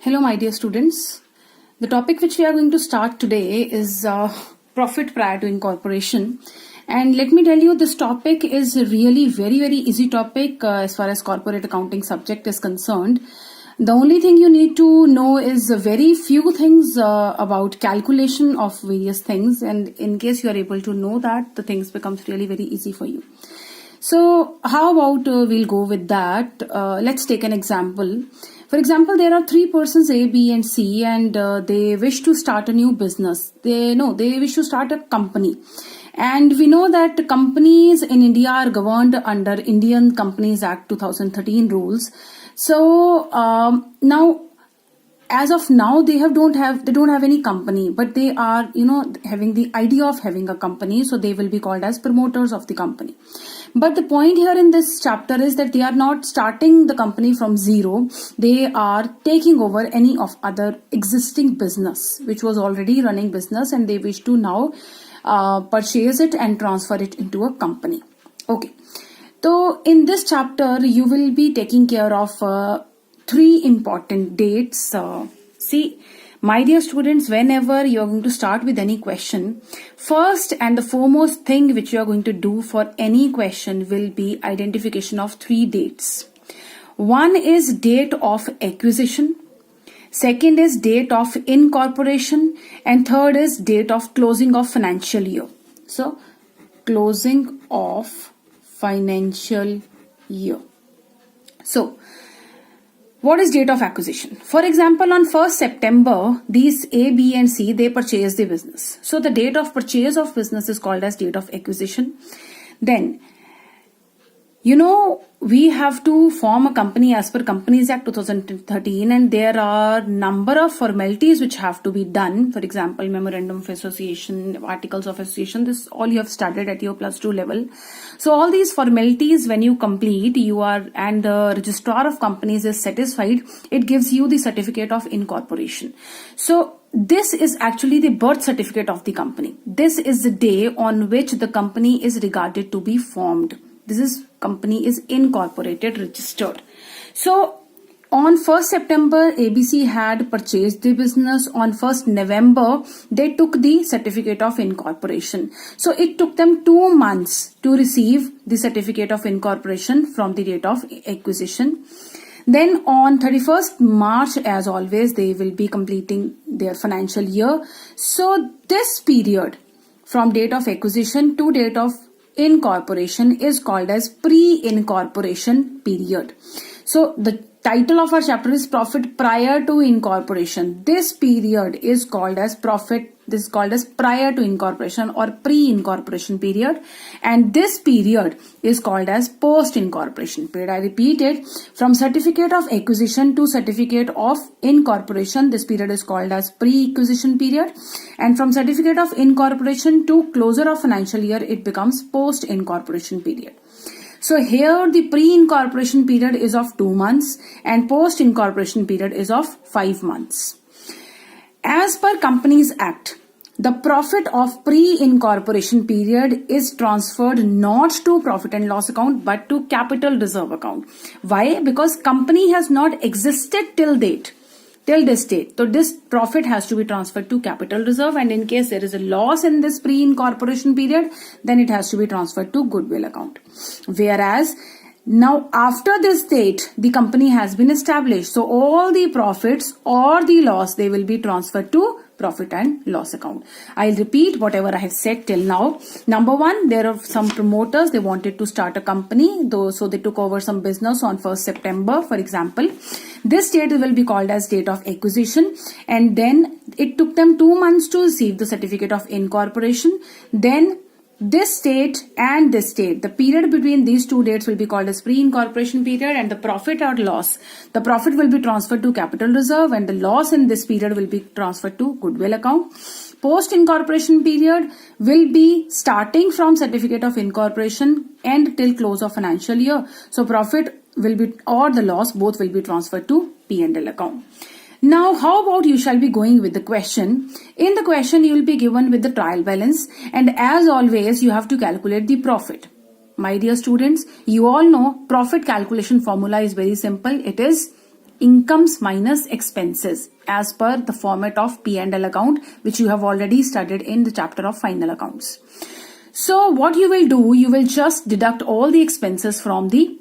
Hello, my dear students. The topic which we are going to start today is profit prior to incorporation. And let me tell you, this topic is really very easy topic as far as corporate accounting subject is concerned. The only thing you need to know is very few things about calculation of various things. And in case you are able to know that, the things becomes really very easy for you. So how about we'll go with that. Let's take an example. For example, there are three persons A, B and C and they wish to start a new business. They wish to start a company. And we know that companies in India are governed under Indian Companies Act 2013 rules. So now, as of now, they don't have any company, but they are having the idea of having a company, so they will be called as promoters of the company. But the point here in this chapter is that they are not starting the company from zero. They are taking over any of other existing business which was already running business, and they wish to now purchase it and transfer it into a company. Okay, so in this chapter you will be taking care of three important dates. See, my dear students, whenever you are going to start with any question, first and the foremost thing which you are going to do for any question will be identification of three dates. One is date of acquisition, second is date of incorporation, and third is date of closing of financial year. So, closing of financial year. So, what is date of acquisition? For example, on 1st September, these A, B and C, they purchase the business. So the date of purchase of business is called as date of acquisition. Then, we have to form a company as per Companies Act 2013, and there are number of formalities which have to be done. For example, memorandum of association, articles of association, this all you have studied at your +2 level. So all these formalities, when you complete, and the registrar of companies is satisfied, it gives you the certificate of incorporation. So this is actually the birth certificate of the company. This is the day on which the company is regarded to be formed. Company is incorporated, registered. So on 1st September, ABC had purchased the business. On 1st November, they took the certificate of incorporation. So it took them 2 months to receive the certificate of incorporation from the date of acquisition. Then on 31st March, as always, they will be completing their financial year. So this period from date of acquisition to date of incorporation is called as pre-incorporation period. So the title of our chapter is profit prior to incorporation. This period is called as prior to incorporation or pre-incorporation period, and this period is called as post-incorporation period. I repeat it, from certificate of acquisition to certificate of incorporation, this period is called as pre-acquisition period, and from certificate of incorporation to closure of financial year, it becomes post-incorporation period. So here the pre-incorporation period is of 2 months and post-incorporation period is of 5 months. As per Companies Act, the profit of pre-incorporation period is transferred not to profit and loss account but to capital reserve account. Why? Because company has not existed till this date. So this profit has to be transferred to capital reserve, and in case there is a loss in this pre-incorporation period, then it has to be transferred to goodwill account. Whereas now after this date, the company has been established. So all the profits or the loss, they will be transferred to profit and loss account. I'll repeat whatever I have said till now. Number one, there are some promoters, they wanted to start a company, so they took over some business on 1st September, for example. This date will be called as date of acquisition, and then it took them 2 months to receive the certificate of incorporation. Then this date and this date, the period between these two dates will be called as pre-incorporation period, and the profit or loss, the profit will be transferred to capital reserve and the loss in this period will be transferred to goodwill account. Post-incorporation period will be starting from certificate of incorporation and till close of financial year. So profit will be or the loss, both will be transferred to P&L account. Now, how about you shall be going with the question. In the question, you will be given with the trial balance, and as always, you have to calculate the profit. My dear students, you all know profit calculation formula is very simple. It is incomes minus expenses as per the format of P&L account, which you have already studied in the chapter of final accounts. So what you will do, you will just deduct all the expenses from the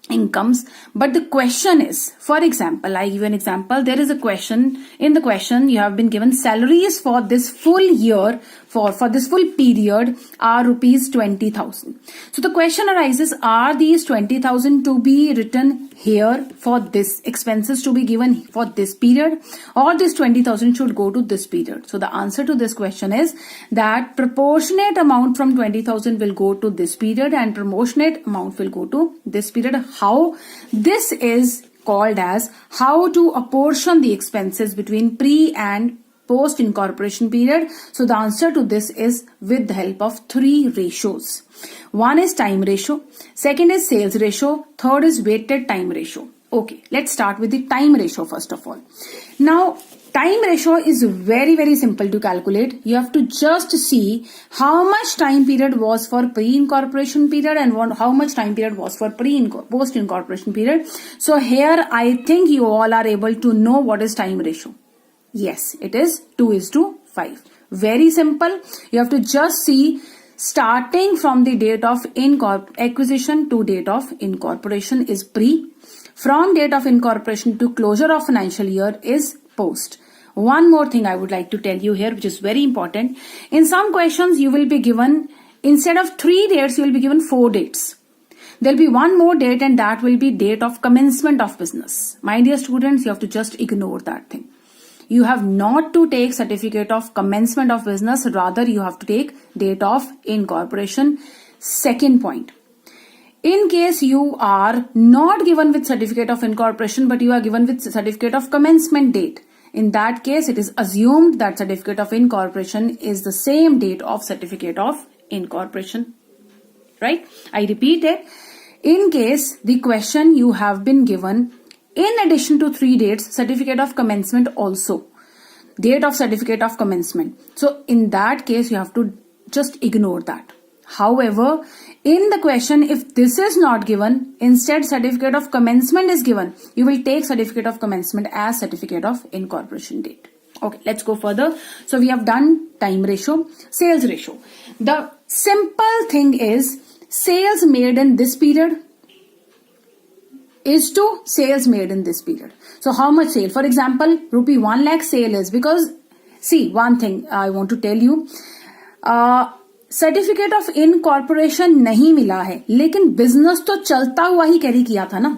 incomes. But the question is, for example, I give an example. There is a question. In the question, you have been given salaries for this full year, for this full period are rupees 20,000. So the question arises, are these 20,000 to be written here for this expenses to be given for this period, or this 20,000 should go to this period? So the answer to this question is that proportionate amount from 20,000 will go to this period and proportionate amount will go to this period. How? This is called as how to apportion the expenses between pre and post incorporation period. So the answer to this is with the help of three ratios. One is time ratio, second is sales ratio, third is weighted time ratio. Okay, let's start with the time ratio first of all. Now, time ratio is very simple to calculate. You have to just see how much time period was for pre-incorporation period and how much time period was for post-incorporation period. So here I think you all are able to know what is time ratio. Yes, it is 2:5. Very simple. You have to just see starting from the date of acquisition to date of incorporation is pre. From date of incorporation to closure of financial year is post. One more thing I would like to tell you here, which is very important. In some questions, you will be given, instead of 3 dates, you will be given 4 dates. There will be one more date and that will be date of commencement of business. My dear students, you have to just ignore that thing. You have not to take certificate of commencement of business, rather you have to take date of incorporation. Second point, in case you are not given with certificate of incorporation but you are given with certificate of commencement date, in that case it is assumed that certificate of incorporation is the same date of certificate of incorporation, right? I repeat it. In case the question you have been given in addition to 3 dates, certificate of commencement also, date of certificate of commencement. So in that case, you have to just ignore that. However, in the question, if this is not given, instead certificate of commencement is given, you will take certificate of commencement as certificate of incorporation date. Okay, let's go further. So we have done time ratio, sales ratio. The simple thing is sales made in this period is to sales made in this period. So how much sale? For example, rupee 1 lakh sale is, because see, one thing I want to tell you, certificate of incorporation नहीं मिला है, लेकिन business तो चलता हुआ ही carry किया था ना,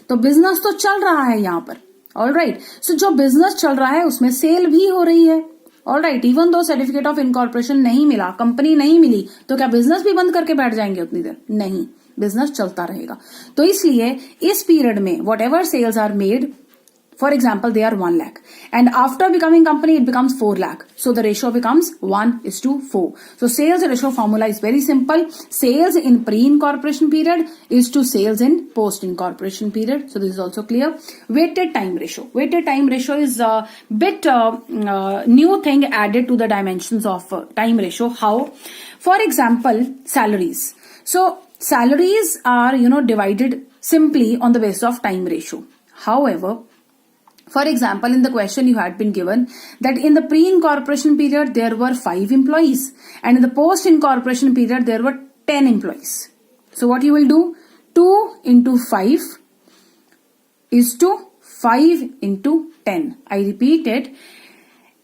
तो बिजनेस तो चल रहा है यहाँ पर. ऑलराइट, सो जो बिजनेस चल रहा है उसमें सेल भी हो रही है. Alright, even though certificate of incorporation नहीं मिला, कंपनी नहीं मिली, तो क्या बिजनेस भी बंद करके बैठ जाएंगे उतनी देर? नहीं, बिजनेस चलता रहेगा. तो इसलिए इस पीरियड में whatever sales are made, for example, they are 1 lakh and after becoming company it becomes 4 lakh. So the ratio becomes 1:4. So sales ratio formula is very simple. Sales in pre-incorporation period is to sales in post-incorporation period. So this is also clear. Weighted time ratio. Weighted time ratio is a bit new thing added to the dimensions of time ratio. How? For example, salaries. So salaries are divided simply on the basis of time ratio. However, for example, in the question you had been given that in the pre-incorporation period there were 5 employees and in the post-incorporation period there were 10 employees. So what you will do? 2 into 5 is to 5 into 10. I repeat it.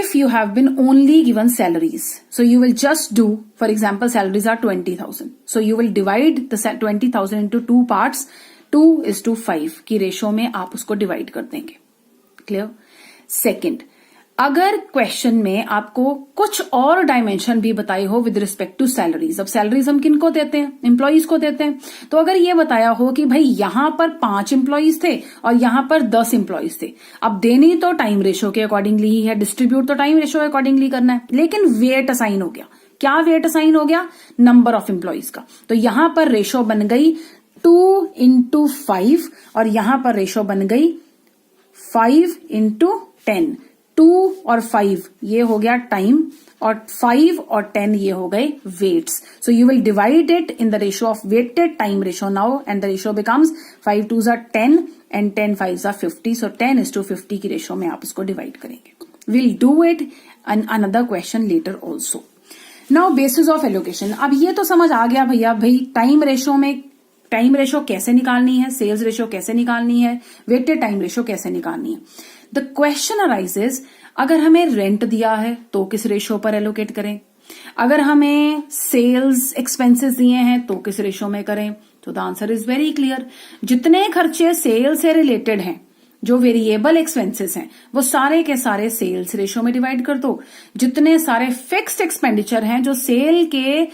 If you have been only given salaries, so you will just do, for example, salaries are 20,000. So you will divide the 20,000 into 2 parts. 2:5 की ratio में आप उसको divide कर देंगे. Clear? Second, अगर question में आपको कुछ और डायमेंशन भी बताई हो विद रिस्पेक्ट टू सैलरीज, अब सैलरीज हम किनको देते हैं? एम्प्लॉइज को देते हैं. तो अगर ये बताया हो कि भाई यहां पर 5 एम्प्लॉइज थे और यहां पर 10 एम्प्लॉइज थे, अब देनी तो टाइम रेशो के अकॉर्डिंगली ही है, डिस्ट्रीब्यूट तो टाइम रेशो के अकॉर्डिंगली करना है, लेकिन वेट असाइन हो गया. क्या वेट असाइन हो गया? नंबर ऑफ एम्प्लॉइज का. तो यहां पर रेशो बन गई 2 into 5 और यहां पर रेशो बन गई 5 into 10. 2 और 5 ये हो गया टाइम और 5 और 10 ये हो गए weights. So you will divide it in the ratio of weighted time ratio now and the ratio becomes 5 2s are 10 and 10 5s are 50. So 10:50 की रेशो में आप इसको डिवाइड करेंगे. We'll do it in another question later also. Now basis of allocation. अब ये तो समझ आ गया भैया, भाई टाइम रेशो कैसे निकालनी है, सेल्स रेशो कैसे निकालनी है, वेटेड टाइम रेशो कैसे निकालनी है. द क्वेश्चन अराइजेस, अगर हमें रेंट दिया है तो किस रेशो पर एलोकेट करें, अगर हमें सेल्स एक्सपेंसेस दिए हैं तो किस रेशो में करें. तो the answer is very clear. जितने खर्चे सेल से रिलेटेड हैं, जो वेरिएबल एक्सपेंसेस हैं, वो सारे के सारे सेल्स रेशो में डिवाइड कर दो. जितने सारे फिक्स्ड एक्सपेंडिचर हैं जो सेल के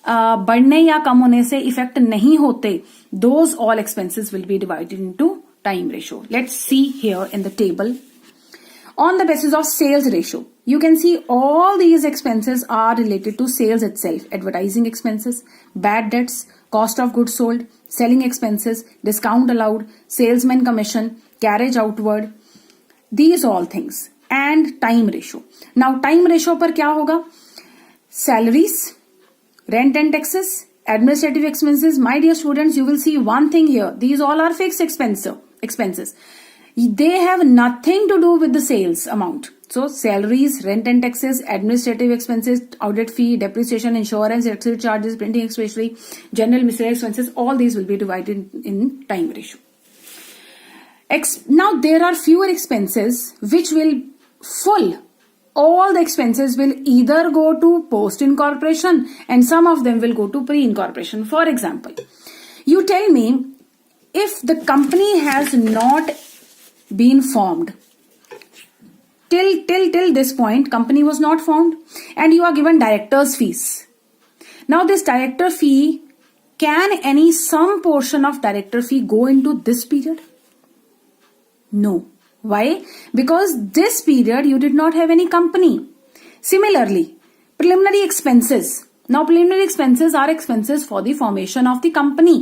बढ़ने या कम होने से इफेक्ट नहीं होते, those all expenses will be divided into time ratio. Let's see here in the table. On the basis of sales ratio, you can see all these expenses are related to sales itself. Advertising expenses, bad debts, cost of goods sold, selling expenses, discount allowed, salesman commission, carriage outward, these all things, and time ratio. Now time ratio पर क्या होगा? Salaries, rent and taxes, administrative expenses. My dear students, you will see one thing here. These all are fixed expenses. They have nothing to do with the sales amount. So salaries, rent and taxes, administrative expenses, audit fee, depreciation, insurance, exit charges, printing expenses, general miscellaneous expenses, all these will be divided in time ratio. Now there are fewer expenses which will all the expenses will either go to post-incorporation and some of them will go to pre-incorporation. For example, you tell me if the company has not been formed till this point, company was not formed, and you are given director's fees. Now this director fee, can some portion of director fee go into this period? No. Why? Because this period you did not have any company. Similarly, preliminary expenses. Now preliminary expenses are expenses for the formation of the company.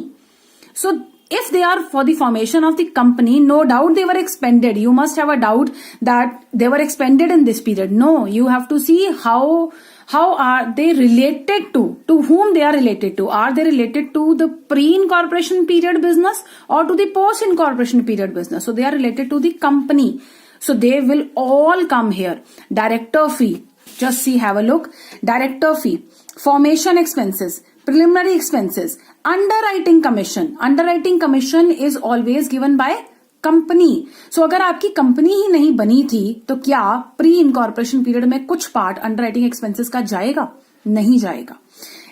So if they are for the formation of the company, no doubt they were expended. You must have a doubt that they were expended in this period. No, you have to see how are they related to whom they are related to. Are they related to the pre-incorporation period business or to the post-incorporation period business? So they are related to the company. So they will all come here. Director fee. Just see, have a look. Director fee, formation expenses, preliminary expenses, underwriting commission. Underwriting commission is always given by company. So अगर आपकी company ही नहीं बनी थी तो क्या pre incorporation period में कुछ part underwriting expenses का जाएगा? नहीं जाएगा.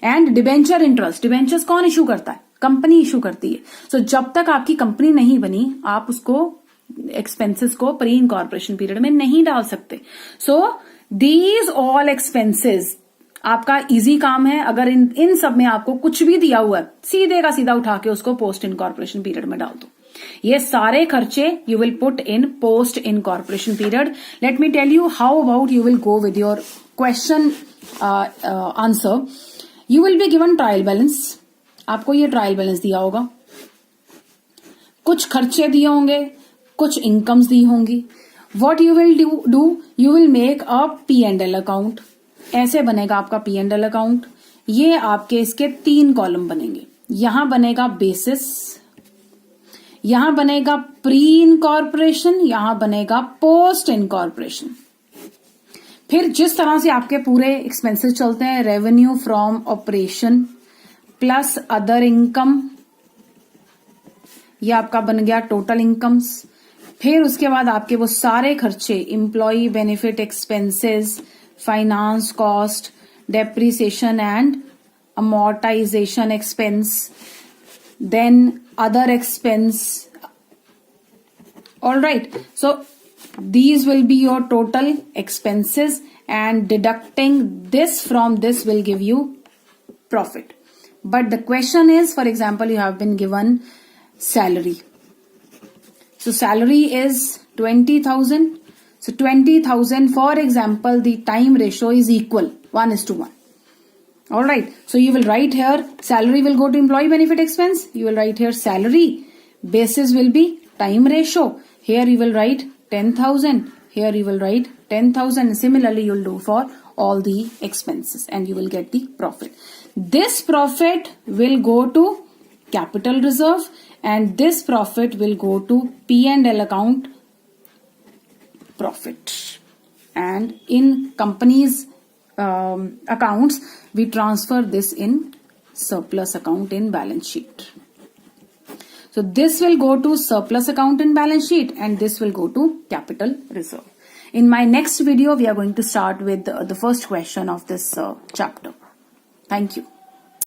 एंड डिबेंचर इंटरेस्ट, डिबेंचर्स कौन इशू करता है? कंपनी इशू करती है. सो जब तक आपकी कंपनी नहीं बनी आप उसको एक्सपेंसेस को प्री इनकॉर्पोरेशन पीरियड में नहीं डाल सकते. सो दीज ऑल एक्सपेंसेस आपका इजी काम है. अगर इन सब में आपको कुछ भी दिया हुआ है, सीधे का सीधा उठा के उसको पोस्ट इनकॉर्पोरेशन पीरियड में डाल दो. ये सारे खर्चे you will put in post incorporation period. Let me tell you how about you will go with your question answer. You will be given trial balance. आपको ये ट्रायल बैलेंस दिया होगा, कुछ खर्चे दिए होंगे, कुछ इनकम्स दी होंगी. What you will do, you will make a P&L account. ऐसे बनेगा आपका P&L अकाउंट. ये आपके इसके 3 कॉलम बनेंगे. यहां बनेगा बेसिस, यहां बनेगा प्री इनकॉर्पोरेशन, यहां बनेगा पोस्ट इनकॉर्पोरेशन. फिर जिस तरह से आपके पूरे एक्सपेंसेस चलते हैं, revenue from operation plus other income, ये आपका बन गया टोटल इनकम्स. फिर उसके बाद आपके वो सारे खर्चे, employ benefit expenses, finance cost, depreciation and amortization expense, then other expense. All right, so these will be your total expenses and deducting this from this will give you profit. But the question is, for example, you have been given salary. So salary is 20,000. So 20,000, for example, the time ratio is equal 1:1. All right. So you will write here salary will go to employee benefit expense. You will write here salary. Basis will be time ratio. Here you will write 10,000. Here you will write 10,000. Similarly, you will do for all the expenses and you will get the profit. This profit will go to capital reserve, and this profit will go to P&L account profit. And in company's accounts, we transfer this in surplus account in balance sheet. So this will go to surplus account in balance sheet, and this will go to capital reserve. In my next video, we are going to start with the first question of this chapter. Thank you.